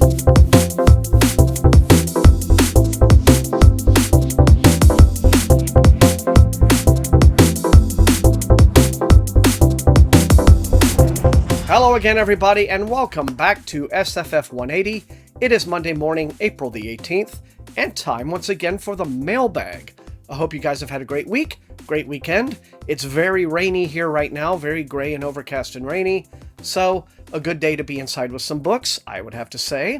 Hello again, everybody, and welcome back to SFF180. It is Monday morning, April the 18th, and time once again for the Mailbag. I hope you guys have had a great week, great weekend. It's very rainy here right now, very gray and overcast and rainy, so a good day to be inside with some books, I would have to say.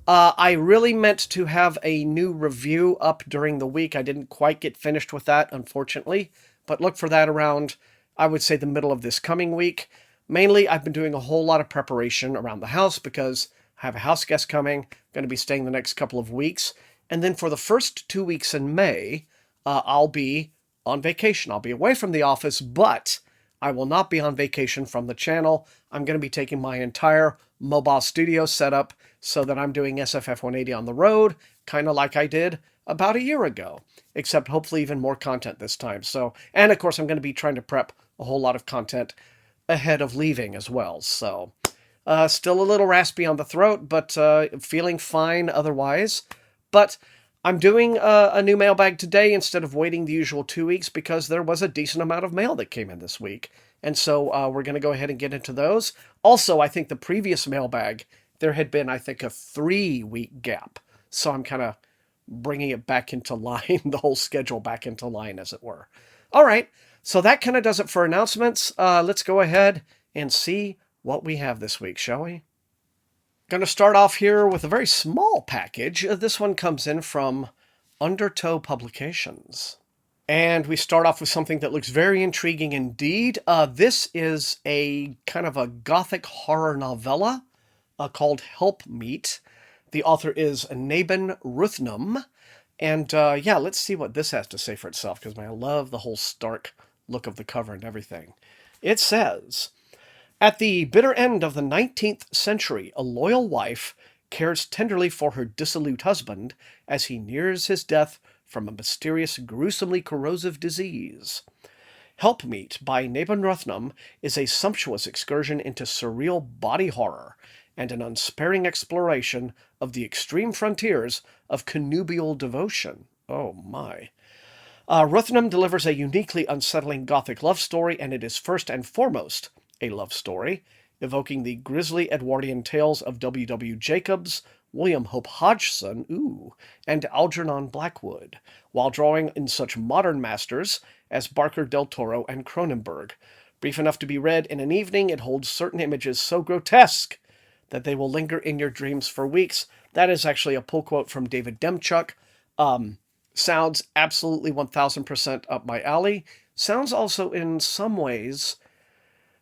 I really meant to have a new review up during the week. I didn't quite get finished with that, unfortunately, but look for that around, I would say, the middle of this coming week. Mainly, I've been doing a whole lot of preparation around the house because I have a house guest coming, going to be staying the next couple of weeks. And then for the first 2 weeks in May, I'll be on vacation. I'll be away from the office, but I will not be on vacation from the channel. I'm going to be taking my entire mobile studio setup so that I'm doing SFF180 on the road, kind of like I did about a year ago, except hopefully even more content this time. So, and of course, I'm going to be trying to prep a whole lot of content ahead of leaving as well. So still a little raspy on the throat, but feeling fine otherwise. But I'm doing a new mailbag today instead of waiting the usual 2 weeks because there was a decent amount of mail that came in this week. And so we're going to go ahead and get into those. Also, I think the previous mailbag, there had been, I think, a 3-week gap. So I'm kind of bringing it back into line, the whole schedule back into line, as it were. All right. So that kind of does it for announcements. Let's go ahead and see what we have this week, shall we? Going to start off here with a very small package. This one comes in from Undertow Publications. And we start off with something that looks very intriguing indeed. This is a kind of a gothic horror novella called Helpmeet. The author is Nabin Ruthnam. And yeah, let's see what this has to say for itself, because I love the whole stark look of the cover and everything. It says, at the bitter end of the 19th century, a loyal wife cares tenderly for her dissolute husband as he nears his death from a mysterious, gruesomely corrosive disease. Helpmeet by Nabin Ruthnam is a sumptuous excursion into surreal body horror and an unsparing exploration of the extreme frontiers of connubial devotion. Oh my. Ruthnam delivers a uniquely unsettling gothic love story, and it is first and foremost a love story, evoking the grisly Edwardian tales of W. Jacobs, William Hope Hodgson, and Algernon Blackwood, while drawing in such modern masters as Barker del Toro and Cronenberg. Brief enough to be read in an evening, it holds certain images so grotesque that they will linger in your dreams for weeks. That is actually a pull quote from David Demchuk. Sounds absolutely 1000% up my alley. Sounds also in some ways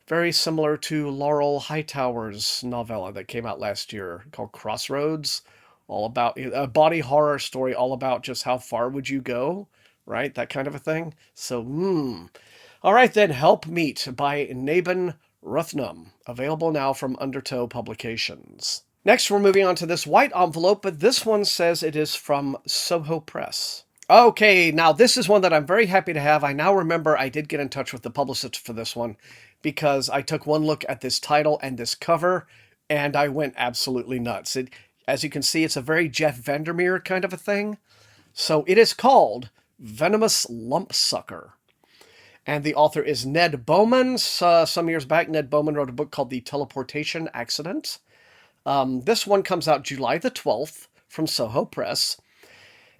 very similar to Laurel Hightower's novella that came out last year called Crossroads. All about a body horror story, all about just how far would you go, right? That kind of a thing. So, All right then, Helpmeet by Nabin Ruthnam, available now from Undertow Publications. Next, we're moving on to this white envelope, but this one says it is from Soho Press. Okay, now this is one that I'm very happy to have. I now remember I did get in touch with the publicist for this one because I took one look at this title and this cover, and I went absolutely nuts. As you can see, it's a very Jeff Vandermeer kind of a thing. So it is called Venomous Lumpsucker. And the author is Ned Bowman. Some years back, Ned Bowman wrote a book called The Teleportation Accident. This one comes out July the 12th from Soho Press.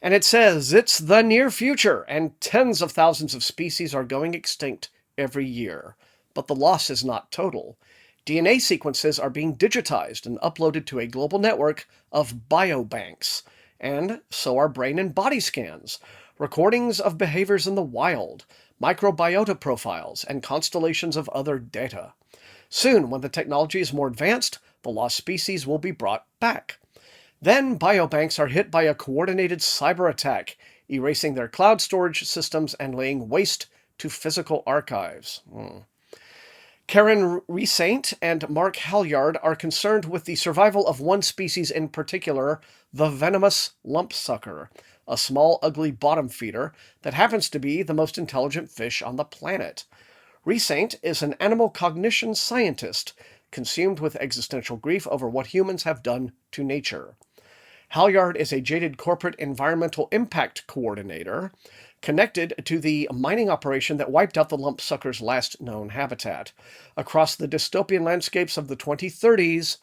And it says, it's the near future, and tens of thousands of species are going extinct every year. But the loss is not total. DNA sequences are being digitized and uploaded to a global network of biobanks. And so are brain and body scans, recordings of behaviors in the wild, microbiota profiles, and constellations of other data. Soon, when the technology is more advanced, the lost species will be brought back. Then biobanks are hit by a coordinated cyber attack, erasing their cloud storage systems and laying waste to physical archives. Karen Resaint and Mark Halyard are concerned with the survival of one species in particular, the venomous lumpsucker, a small, ugly bottom feeder that happens to be the most intelligent fish on the planet. Resaint is an animal cognition scientist consumed with existential grief over what humans have done to nature. Halyard is a jaded corporate environmental impact coordinator connected to the mining operation that wiped out the lumpsucker's last known habitat. Across the dystopian landscapes of the 2030s,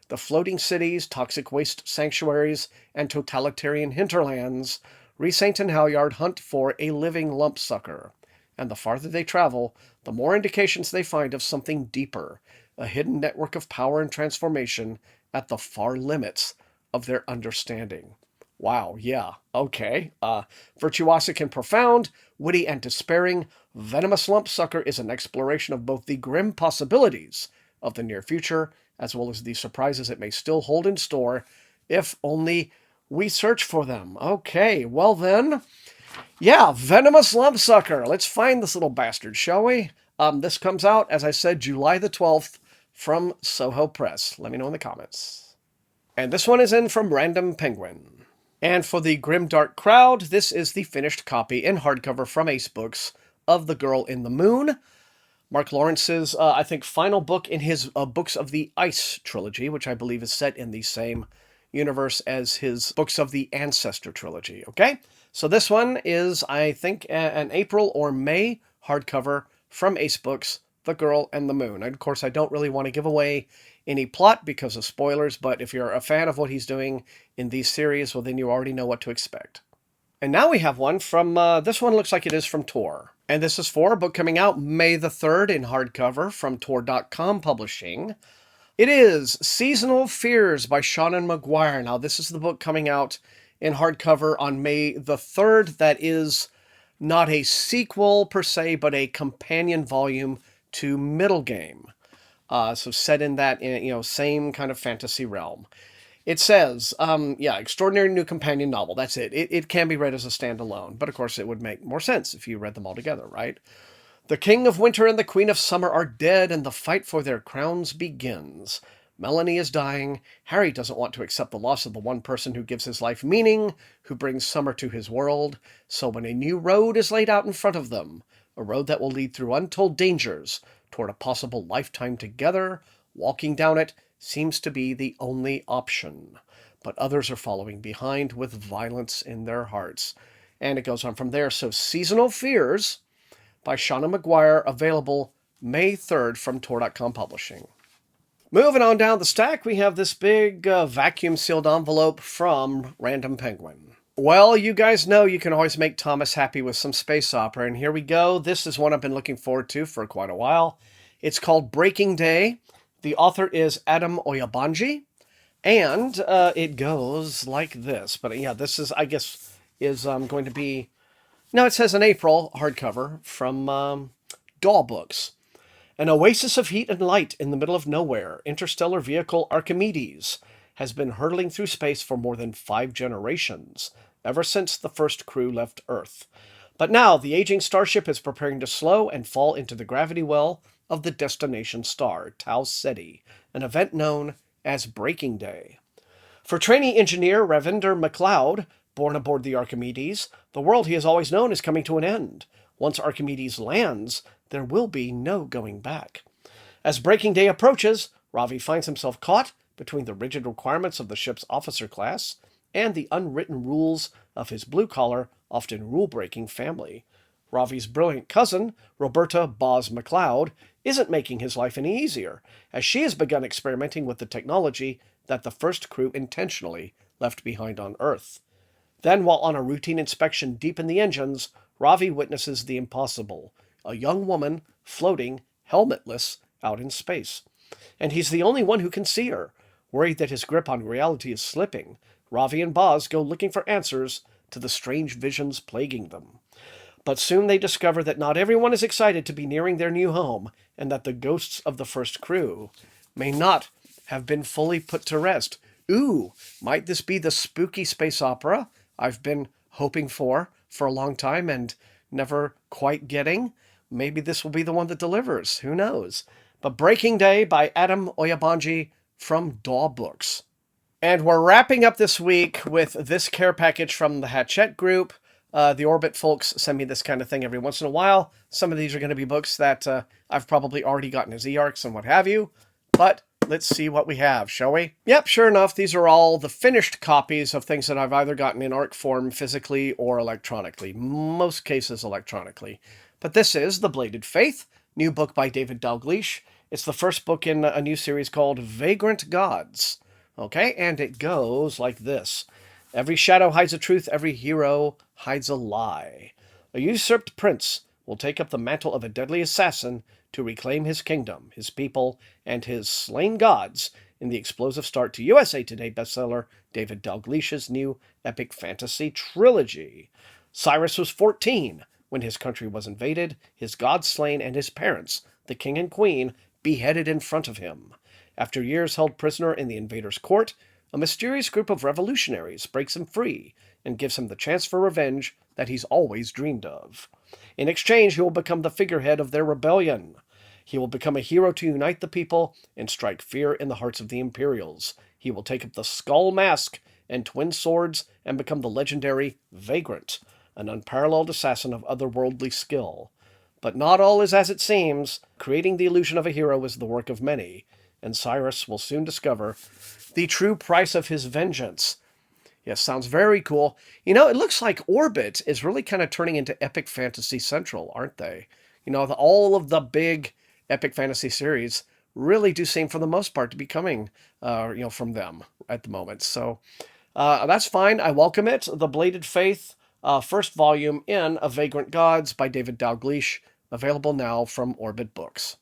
the floating cities, toxic waste sanctuaries, and totalitarian hinterlands, Resaint and Halyard hunt for a living lumpsucker. And the farther they travel, the more indications they find of something deeper, a hidden network of power and transformation at the far limits of their understanding. Wow, yeah, okay. Virtuosic and profound, witty and despairing, Venomous Lumpsucker is an exploration of both the grim possibilities of the near future, as well as the surprises it may still hold in store, if only we search for them. Okay, well then, yeah, Venomous Lumpsucker. Let's find this little bastard, shall we? This comes out, as I said, July the 12th from Soho Press. Let me know in the comments. And this one is in from Random Penguin. And for the grimdark crowd, this is the finished copy in hardcover from Ace Books of The Girl in the Moon. Mark Lawrence's, I think, final book in his Books of the Ice trilogy, which I believe is set in the same universe as his Books of the Ancestor trilogy, okay? So this one is, I think, an April or May hardcover from Ace Books, The Girl and the Moon. And of course, I don't really want to give away any plot because of spoilers, but if you're a fan of what he's doing in these series, well, then you already know what to expect. And now we have one from, this one looks like it is from Tor. And this is for a book coming out May the 3rd in hardcover from Tor.com Publishing. It is Seasonal Fears by Seanan McGuire. Now, this is the book coming out in hardcover on May the 3rd. That is not a sequel per se, but a companion volume to Middle Game. So set in that, same kind of fantasy realm. It says, extraordinary new companion novel. That's it. It can be read as a standalone, but of course it would make more sense if you read them all together, right? The King of Winter and the Queen of Summer are dead, and the fight for their crowns begins. Melanie is dying. Harry doesn't want to accept the loss of the one person who gives his life meaning, who brings summer to his world. So when a new road is laid out in front of them, a road that will lead through untold dangers toward a possible lifetime together, walking down it seems to be the only option. But others are following behind with violence in their hearts. And it goes on from there. So Seasonal Fears by Seanan McGuire, available May 3rd from Tor.com Publishing. Moving on down the stack, we have this big vacuum-sealed envelope from Random Penguin. Well, you guys know you can always make Thomas happy with some space opera, and here we go. This is one I've been looking forward to for quite a while. It's called Breaking Day. The author is Adam Oyabanji, and it goes like this. But yeah, this is, I guess, is going to be... No, it says an April hardcover from Daw Books. An oasis of heat and light in the middle of nowhere, interstellar vehicle Archimedes has been hurtling through space for more than 5 generations, ever since the first crew left Earth. But now, the aging starship is preparing to slow and fall into the gravity well of the destination star, Tau Ceti, an event known as Breaking Day. For trainee engineer Ravinder McLeod, born aboard the Archimedes, the world he has always known is coming to an end. Once Archimedes lands, there will be no going back. As Breaking Day approaches, Ravi finds himself caught between the rigid requirements of the ship's officer class and the unwritten rules of his blue-collar, often rule-breaking family. Ravi's brilliant cousin, Roberta Boz McLeod, isn't making his life any easier, as she has begun experimenting with the technology that the first crew intentionally left behind on Earth. Then, while on a routine inspection deep in the engines, Ravi witnesses the impossible, a young woman floating, helmetless, out in space. And he's the only one who can see her. Worried that his grip on reality is slipping, Ravi and Boz go looking for answers to the strange visions plaguing them. But soon they discover that not everyone is excited to be nearing their new home, and that the ghosts of the first crew may not have been fully put to rest. Ooh, might this be the spooky space opera I've been hoping for a long time and never quite getting? Maybe this will be the one that delivers. Who knows? But Breaking Day by Adam Oyabanji from Daw Books. And we're wrapping up this week with this care package from the Hachette group. The Orbit folks send me this kind of thing every once in a while. Some of these are going to be books that I've probably already gotten as e-arcs and what have you. But let's see what we have, shall we? Yep, sure enough, these are all the finished copies of things that I've either gotten in ARC form physically or electronically. Most cases electronically. But this is The Bladed Faith, new book by David Dalgleish. It's the first book in a new series called Vagrant Gods. Okay, and it goes like this. Every shadow hides a truth, every hero hides a lie. A usurped prince will take up the mantle of a deadly assassin to reclaim his kingdom, his people, and his slain gods in the explosive start to USA Today bestseller David Dalgleish's new epic fantasy trilogy. Cyrus was 14 when his country was invaded, his gods slain, and his parents, the king and queen, beheaded in front of him. After years held prisoner in the invader's court, a mysterious group of revolutionaries breaks him free and gives him the chance for revenge that he's always dreamed of. In exchange, he will become the figurehead of their rebellion. He will become a hero to unite the people and strike fear in the hearts of the Imperials. He will take up the skull mask and twin swords and become the legendary Vagrant, an unparalleled assassin of otherworldly skill. But not all is as it seems. Creating the illusion of a hero is the work of many, and Cyrus will soon discover the true price of his vengeance. Yes, sounds very cool. You know, it looks like Orbit is really kind of turning into Epic Fantasy Central, aren't they? You know, all of the big Epic Fantasy series really do seem, for the most part, to be coming, from them at the moment. So that's fine. I welcome it. The Bladed Faith, first volume in A Vagrant Gods by David Dalgleish, available now from Orbit Books.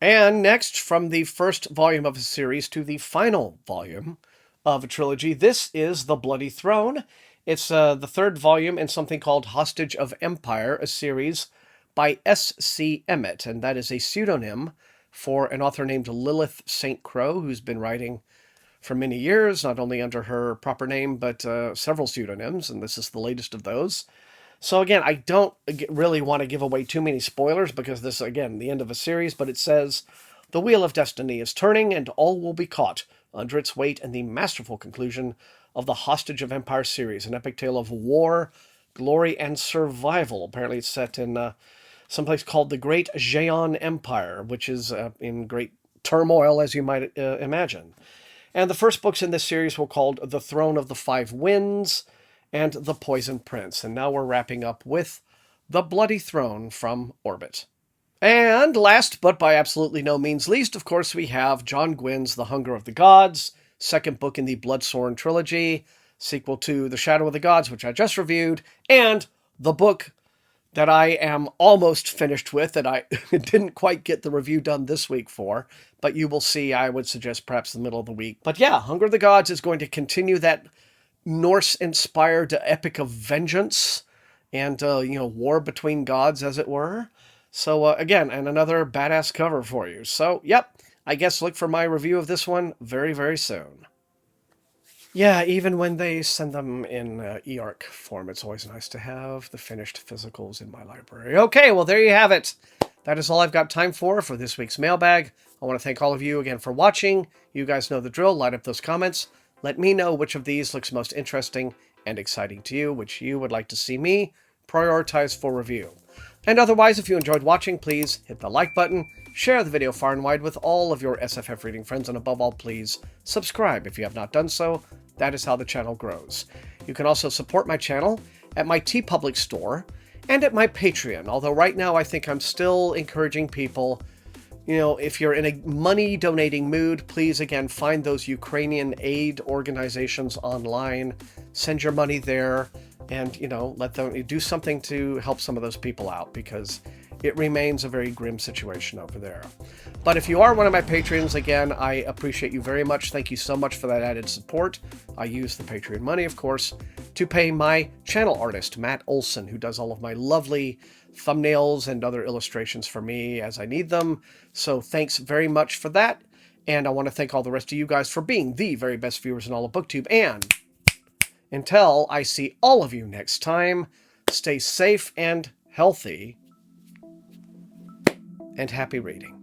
And next, from the first volume of a series to the final volume of a trilogy, this is The Bloody Throne. It's the third volume in something called Hostage of Empire, a series by S.C. Emmett, and that is a pseudonym for an author named Lilith St. Crow, who's been writing for many years, not only under her proper name, but several pseudonyms, and this is the latest of those. So again, I don't really want to give away too many spoilers, because this is, again, the end of a series, but it says, the wheel of destiny is turning, and all will be caught under its weight, and the masterful conclusion of the Hostage of Empire series, an epic tale of war, glory, and survival. Apparently it's set in someplace called the Great Jeon Empire, which is in great turmoil, as you might imagine. And the first books in this series were called The Throne of the Five Winds and The Poison Prince. And now we're wrapping up with The Bloody Throne from Orbit. And last, but by absolutely no means least, of course, we have John Gwynn's The Hunger of the Gods, second book in the Bloodsworn trilogy, sequel to The Shadow of the Gods, which I just reviewed, and the book that I am almost finished with, that I didn't quite get the review done this week for, but you will see, I would suggest perhaps the middle of the week. But yeah, Hunger of the Gods is going to continue that Norse-inspired epic of vengeance and, war between gods, as it were. So, again, and another badass cover for you. So, yep, I guess look for my review of this one very, very soon. Yeah, even when they send them in eARC form, it's always nice to have the finished physicals in my library. Okay, well, there you have it. That is all I've got time for this week's mailbag. I want to thank all of you again for watching. You guys know the drill. Light up those comments. Let me know which of these looks most interesting and exciting to you, which you would like to see me prioritize for review. And otherwise, if you enjoyed watching, please hit the like button, share the video far and wide with all of your SFF reading friends, and above all, please subscribe if you have not done so. That is how the channel grows. You can also support my channel at my TeePublic store and at my Patreon, although right now I think I'm still encouraging people, if you're in a money donating mood, please again find those Ukrainian aid organizations online, send your money there, and let them do something to help some of those people out, because it remains a very grim situation over there. But if you are one of my patrons, again, I appreciate you very much. Thank you so much for that added support. I use the Patreon money, of course, to pay my channel artist, Matt Olson, who does all of my lovely thumbnails and other illustrations for me as I need them. So thanks very much for that. And I want to thank all the rest of you guys for being the very best viewers in all of BookTube. And until I see all of you next time, stay safe and healthy, and happy reading.